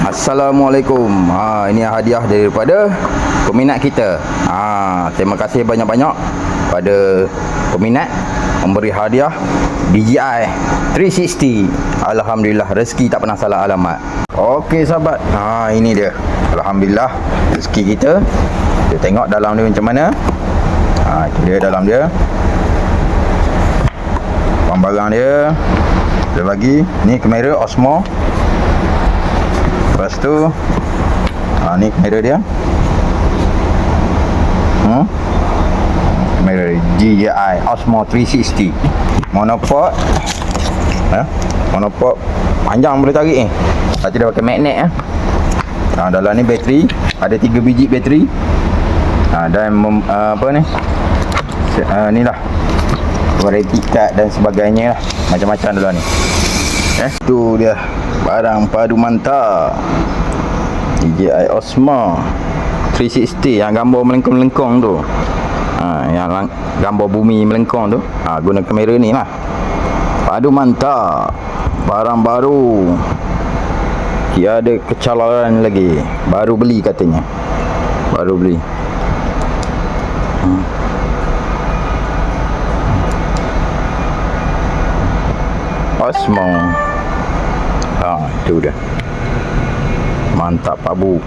Assalamualaikum. Ini hadiah daripada peminat kita. Terima kasih banyak-banyak pada peminat memberi hadiah DJI 360. Alhamdulillah, rezeki tak pernah salah alamat. Okey sahabat, ini dia. Alhamdulillah, rezeki kita. Kita tengok dalam dia macam mana. Itu dia dalam dia. Barang dia. Ada lagi. Ni kamera Osmo. Lepas tu ni kamera dia. Kamera DJI Osmo 360. Monopod. Monopod panjang boleh tarik ni. Lepas tu dia pakai magnet dalam ni bateri. Ada 3 biji bateri. Dan apa ni? Ni lah warranty card dan sebagainya lah. Macam-macam dalam ni. Tu dia barang padu mantap DJI Osmo 360 yang gambar melengkung-melengkung tu. Yang gambar bumi melengkung tu. Guna kamera ni lah. Padu mantap. Barang baru. Tiada kecalaran lagi. Baru beli katanya. Baru beli. Osmo. Itu dia. Mantap Pak Bu.